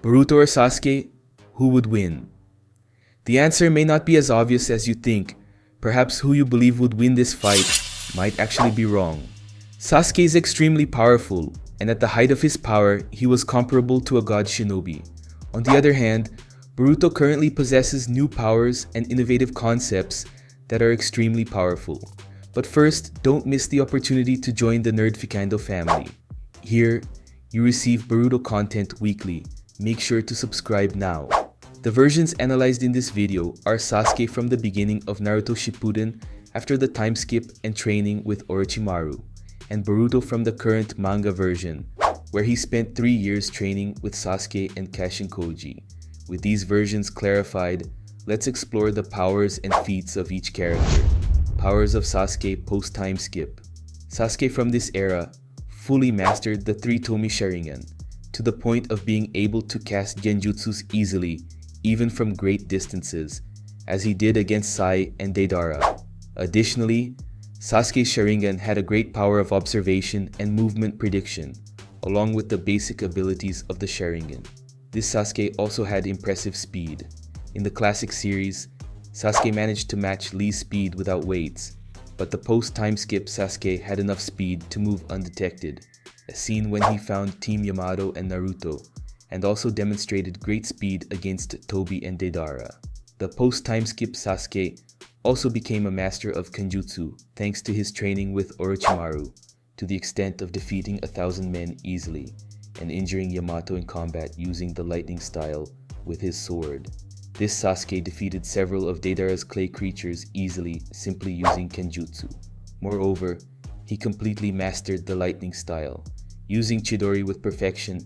Boruto or Sasuke, who would win? The answer may not be as obvious as you think. Perhaps who you believe would win this fight might actually be wrong. Sasuke is extremely powerful, and at the height of his power, he was comparable to a god shinobi. On the other hand, Boruto currently possesses new powers and innovative concepts that are extremely powerful. But first, don't miss the opportunity to join the Nerdficando family. Here, you receive Boruto content weekly. Make sure to subscribe now. The versions analyzed in this video are Sasuke from the beginning of Naruto Shippuden after the time skip and training with Orochimaru, and Boruto from the current manga version, where he spent 3 years training with Sasuke and Kashinkoji. With these versions clarified, let's explore the powers and feats of each character. Powers of Sasuke post-time skip. Sasuke from this era fully mastered the 3-Tomi Sharingan, to the point of being able to cast genjutsus easily, even from great distances, as he did against Sai and Deidara. Additionally, Sasuke's Sharingan had a great power of observation and movement prediction, along with the basic abilities of the Sharingan. This Sasuke also had impressive speed. In the classic series, Sasuke managed to match Lee's speed without weights, but the post-time skip Sasuke had enough speed to move undetected, as seen when he found Team Yamato and Naruto, and also demonstrated great speed against Tobi and Deidara. The post-time skip Sasuke also became a master of Kenjutsu thanks to his training with Orochimaru, to the extent of defeating 1,000 men easily, and injuring Yamato in combat using the lightning style with his sword. This Sasuke defeated several of Deidara's clay creatures easily simply using Kenjutsu. Moreover, he completely mastered the lightning style, using Chidori with perfection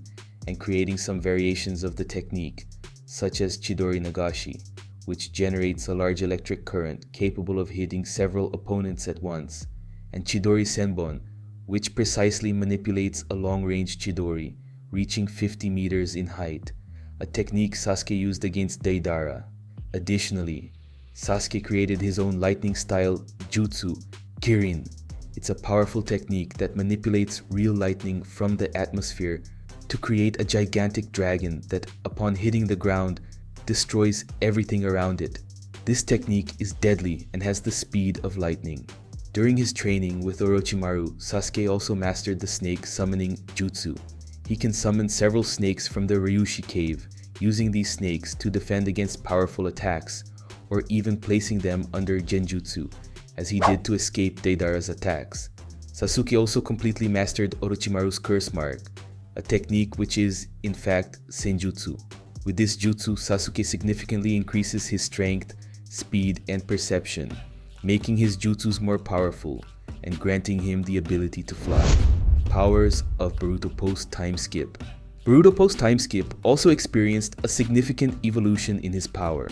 and creating some variations of the technique, such as Chidori Nagashi, which generates a large electric current capable of hitting several opponents at once, and Chidori Senbon, which precisely manipulates a long-range Chidori, reaching 50 meters in height, a technique Sasuke used against Deidara. Additionally, Sasuke created his own lightning style jutsu, Kirin. It's a powerful technique that manipulates real lightning from the atmosphere to create a gigantic dragon that, upon hitting the ground, destroys everything around it. This technique is deadly and has the speed of lightning. During his training with Orochimaru, Sasuke also mastered the snake summoning jutsu. He can summon several snakes from the Ryushi cave, using these snakes to defend against powerful attacks, or even placing them under genjutsu, as he did to escape Deidara's attacks. Sasuke also completely mastered Orochimaru's curse mark, a technique which is, in fact, senjutsu. With this jutsu, Sasuke significantly increases his strength, speed, and perception, making his jutsus more powerful and granting him the ability to fly. Powers of Boruto post-time skip. Boruto post-time skip also experienced a significant evolution in his power.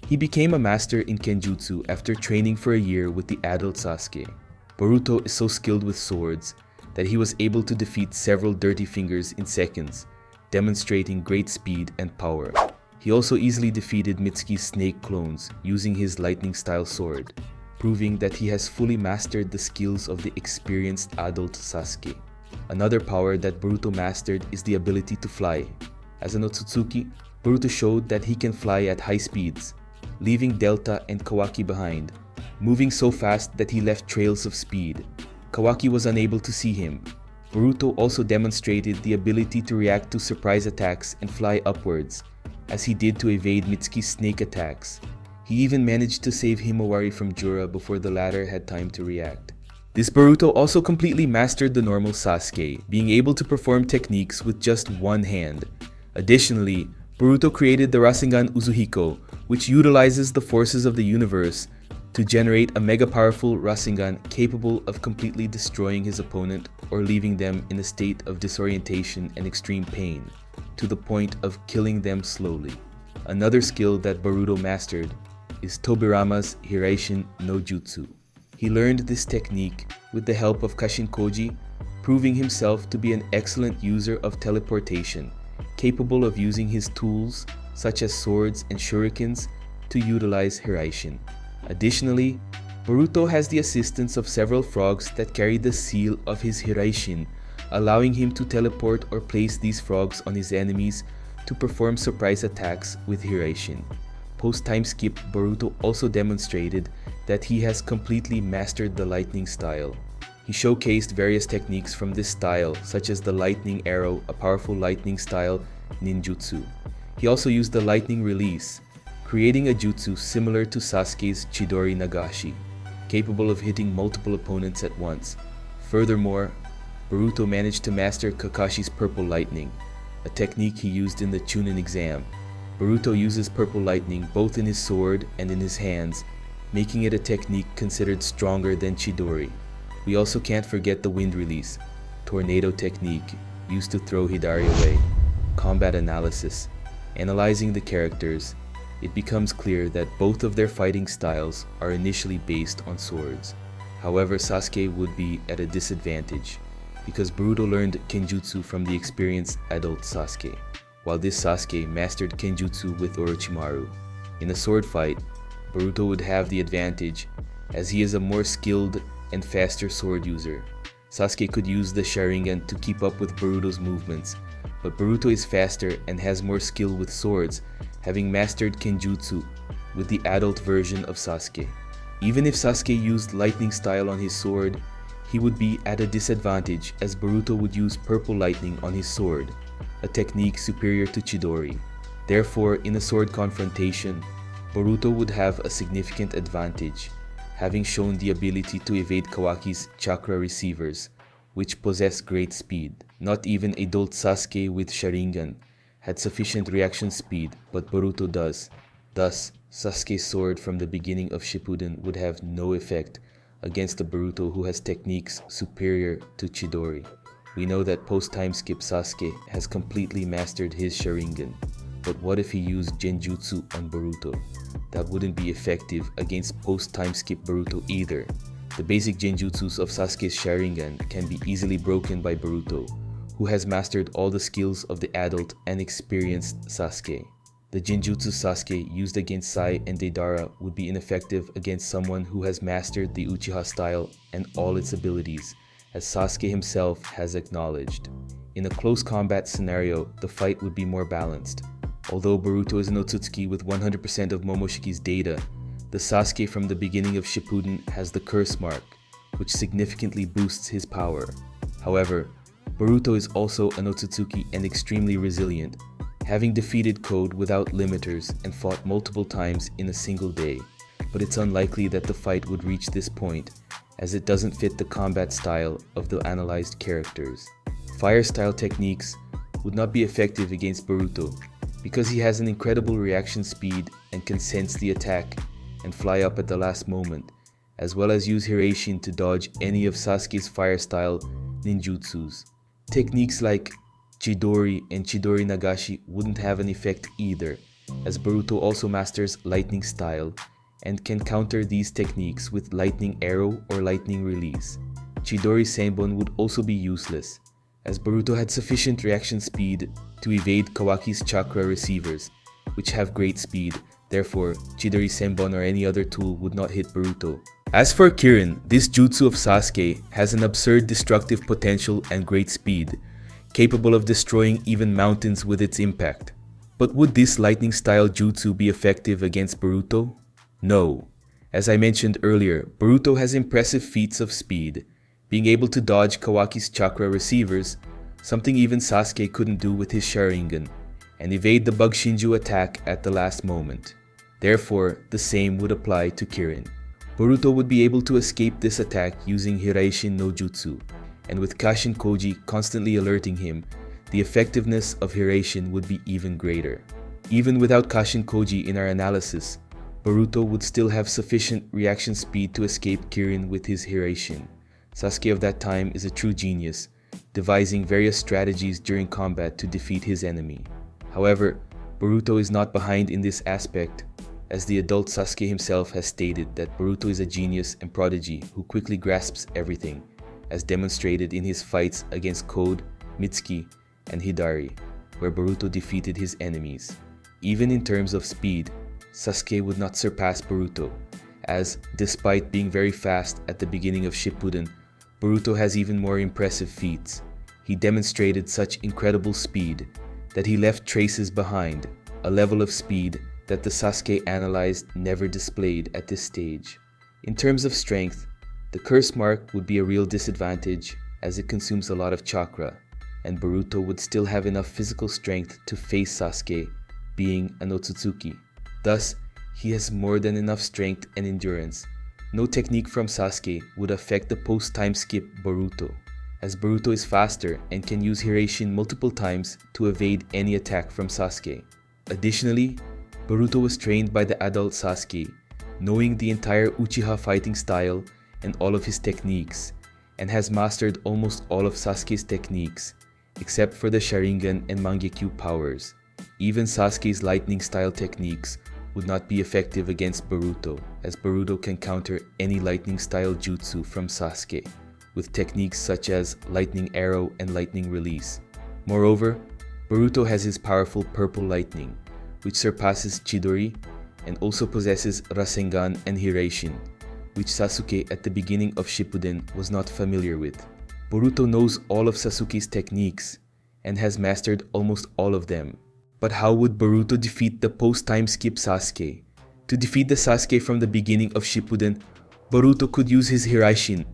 He became a master in Kenjutsu after training for a year with the adult Sasuke. Boruto is so skilled with swords that he was able to defeat several dirty fingers in seconds, demonstrating great speed and power. He also easily defeated Mitsuki's snake clones using his lightning-style sword, proving that he has fully mastered the skills of the experienced adult Sasuke. Another power that Boruto mastered is the ability to fly. As an Otsutsuki, Boruto showed that he can fly at high speeds, leaving Delta and Kawaki behind, moving so fast that he left trails of speed. Kawaki was unable to see him. Boruto also demonstrated the ability to react to surprise attacks and fly upwards, as he did to evade Mitsuki's snake attacks. He even managed to save Himawari from Jura before the latter had time to react. This Boruto also completely mastered the normal Sasuke, being able to perform techniques with just one hand. Additionally, Boruto created the Rasengan Uzuhiko, which utilizes the forces of the universe to generate a mega powerful Rasengan capable of completely destroying his opponent or leaving them in a state of disorientation and extreme pain, to the point of killing them slowly. Another skill that Boruto mastered is Tobirama's Hiraishin no Jutsu. He learned this technique with the help of Kashinkoji, proving himself to be an excellent user of teleportation, capable of using his tools such as swords and shurikens to utilize Hiraishin. Additionally, Boruto has the assistance of several frogs that carry the seal of his Hiraishin, allowing him to teleport or place these frogs on his enemies to perform surprise attacks with Hiraishin. Post-time skip, Boruto also demonstrated that he has completely mastered the lightning style. He showcased various techniques from this style, such as the lightning arrow, a powerful lightning style ninjutsu. He also used the lightning release, creating a jutsu similar to Sasuke's Chidori Nagashi, capable of hitting multiple opponents at once. Furthermore, Boruto managed to master Kakashi's purple lightning, a technique he used in the Chunin exam. Boruto uses purple lightning both in his sword and in his hands, making it a technique considered stronger than Chidori. We also can't forget the wind release, tornado technique, used to throw Hidari away. Combat analysis. Analyzing the characters, it becomes clear that both of their fighting styles are initially based on swords. However, Sasuke would be at a disadvantage, because Boruto learned Kenjutsu from the experienced adult Sasuke, while this Sasuke mastered Kenjutsu with Orochimaru. In a sword fight, Boruto would have the advantage, as he is a more skilled and faster sword user. Sasuke could use the Sharingan to keep up with Boruto's movements, but Boruto is faster and has more skill with swords, having mastered Kenjutsu with the adult version of Sasuke. Even if Sasuke used lightning style on his sword, he would be at a disadvantage, as Boruto would use purple lightning on his sword, a technique superior to Chidori. Therefore, in a sword confrontation, Boruto would have a significant advantage, having shown the ability to evade Kawaki's chakra receivers, which possess great speed. Not even adult Sasuke with Sharingan had sufficient reaction speed, but Boruto does. Thus, Sasuke's sword from the beginning of Shippuden would have no effect against a Boruto who has techniques superior to Chidori. We know that post-time skip Sasuke has completely mastered his Sharingan, but what if he used Genjutsu on Boruto? That wouldn't be effective against post-time skip Boruto either. The basic Genjutsus of Sasuke's Sharingan can be easily broken by Boruto, who has mastered all the skills of the adult and experienced Sasuke. The Genjutsu Sasuke used against Sai and Deidara would be ineffective against someone who has mastered the Uchiha style and all its abilities, as Sasuke himself has acknowledged. In a close combat scenario, the fight would be more balanced. Although Boruto is an Otsutsuki with 100% of Momoshiki's data, the Sasuke from the beginning of Shippuden has the curse mark, which significantly boosts his power. However, Boruto is also an Otsutsuki and extremely resilient, having defeated Code without limiters and fought multiple times in a single day, but it's unlikely that the fight would reach this point, as it doesn't fit the combat style of the analyzed characters. Fire style techniques would not be effective against Boruto, because he has an incredible reaction speed and can sense the attack and fly up at the last moment, as well as use Hiraishin to dodge any of Sasuke's fire style ninjutsus. Techniques like Chidori and Chidori Nagashi wouldn't have an effect either, as Boruto also masters lightning style and can counter these techniques with lightning arrow or lightning release. Chidori Senbon would also be useless, as Boruto had sufficient reaction speed to evade Kawaki's chakra receivers, which have great speed. Therefore, Chidori Senbon or any other tool would not hit Boruto. As for Kirin, this jutsu of Sasuke has an absurd destructive potential and great speed, capable of destroying even mountains with its impact. But would this lightning style jutsu be effective against Boruto? No. As I mentioned earlier, Boruto has impressive feats of speed, being able to dodge Kawaki's chakra receivers, something even Sasuke couldn't do with his Sharingan, and evade the Bug Shinju attack at the last moment. Therefore, the same would apply to Kirin. Boruto would be able to escape this attack using Hiraishin no Jutsu, and with Kashin Koji constantly alerting him, the effectiveness of Hiraishin would be even greater. Even without Kashin Koji in our analysis, Boruto would still have sufficient reaction speed to escape Kirin with his Hiraishin. Sasuke of that time is a true genius, devising various strategies during combat to defeat his enemy. However, Boruto is not behind in this aspect, as the adult Sasuke himself has stated that Boruto is a genius and prodigy who quickly grasps everything, as demonstrated in his fights against Code, Mitsuki, and Hidari, where Boruto defeated his enemies. Even in terms of speed, Sasuke would not surpass Boruto, as despite being very fast at the beginning of Shippuden, Boruto has even more impressive feats. He demonstrated such incredible speed that he left traces behind, a level of speed that the Sasuke analyzed never displayed at this stage. In terms of strength, the curse mark would be a real disadvantage as it consumes a lot of chakra, and Boruto would still have enough physical strength to face Sasuke, being an Otsutsuki. Thus, he has more than enough strength and endurance. No technique from Sasuke would affect the post-time skip Boruto, as Boruto is faster and can use Hiraishin multiple times to evade any attack from Sasuke. Additionally, Boruto was trained by the adult Sasuke, knowing the entire Uchiha fighting style and all of his techniques, and has mastered almost all of Sasuke's techniques, except for the Sharingan and Mangekyu powers. Even Sasuke's lightning style techniques would not be effective against Boruto, as Boruto can counter any lightning style jutsu from Sasuke, with techniques such as lightning arrow and lightning release. Moreover, Boruto has his powerful purple lightning, which surpasses Chidori, and also possesses Rasengan and Hiraishin, which Sasuke at the beginning of Shippuden was not familiar with. Boruto knows all of Sasuke's techniques, and has mastered almost all of them. But how would Boruto defeat the post-time skip Sasuke? To defeat the Sasuke from the beginning of Shippuden, Boruto could use his Hiraishin,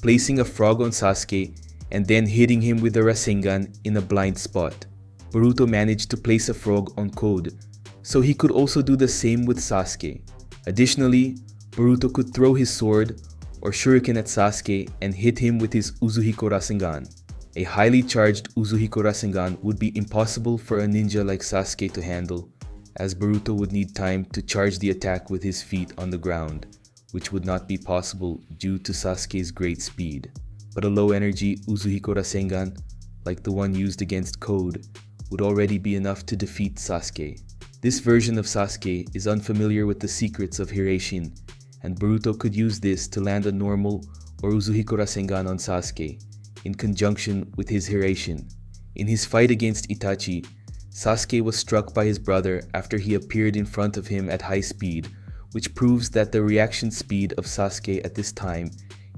placing a frog on Sasuke and then hitting him with the Rasengan in a blind spot. Boruto managed to place a frog on Code, so he could also do the same with Sasuke. Additionally, Boruto could throw his sword or shuriken at Sasuke and hit him with his Uzuhiko Rasengan. A highly charged Uzuhiko Rasengan would be impossible for a ninja like Sasuke to handle, as Boruto would need time to charge the attack with his feet on the ground, which would not be possible due to Sasuke's great speed. But a low-energy Uzuhiko Rasengan, like the one used against Code, would already be enough to defeat Sasuke. This version of Sasuke is unfamiliar with the secrets of Hiraishin, and Boruto could use this to land a normal or Uzuhiko Rasengan on Sasuke, in conjunction with his Hiraishin. In his fight against Itachi, Sasuke was struck by his brother after he appeared in front of him at high speed, which proves that the reaction speed of Sasuke at this time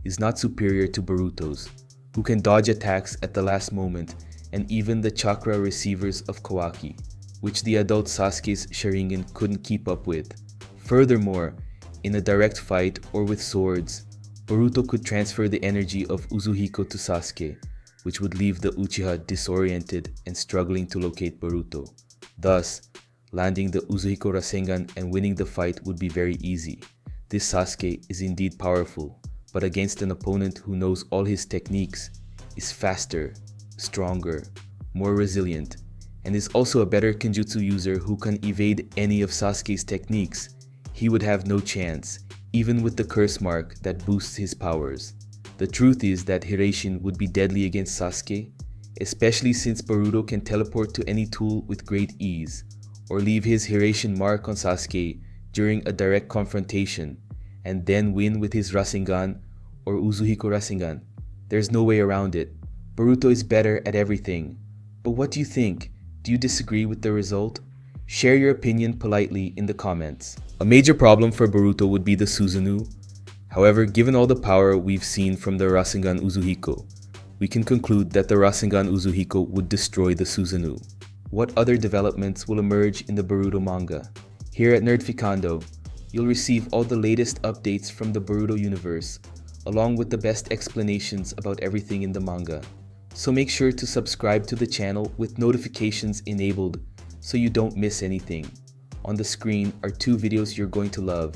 is not superior to Boruto's, who can dodge attacks at the last moment, and even the chakra receivers of Kawaki, which the adult Sasuke's Sharingan couldn't keep up with. Furthermore, in a direct fight or with swords, Boruto could transfer the energy of Uzuhiko to Sasuke, which would leave the Uchiha disoriented and struggling to locate Boruto. Thus, landing the Uzuhiko Rasengan and winning the fight would be very easy. This Sasuke is indeed powerful, but against an opponent who knows all his techniques, is faster, stronger, more resilient, and is also a better Kenjutsu user who can evade any of Sasuke's techniques, he would have no chance, even with the curse mark that boosts his powers. The truth is that Hiraishin would be deadly against Sasuke, especially since Boruto can teleport to any tool with great ease, or leave his Hiraishin mark on Sasuke during a direct confrontation, and then win with his Rasengan or Uzuhiko Rasengan. There's no way around it. Boruto is better at everything. But what do you think? Do you disagree with the result? Share your opinion politely in the comments. A major problem for Boruto would be the Susanoo. However, given all the power we've seen from the Rasengan Uzuhiko, we can conclude that the Rasengan Uzuhiko would destroy the Susanoo. What other developments will emerge in the Boruto manga? Here at Nerdficando, you'll receive all the latest updates from the Boruto universe, along with the best explanations about everything in the manga. So make sure to subscribe to the channel with notifications enabled so you don't miss anything. On the screen are 2 videos you're going to love.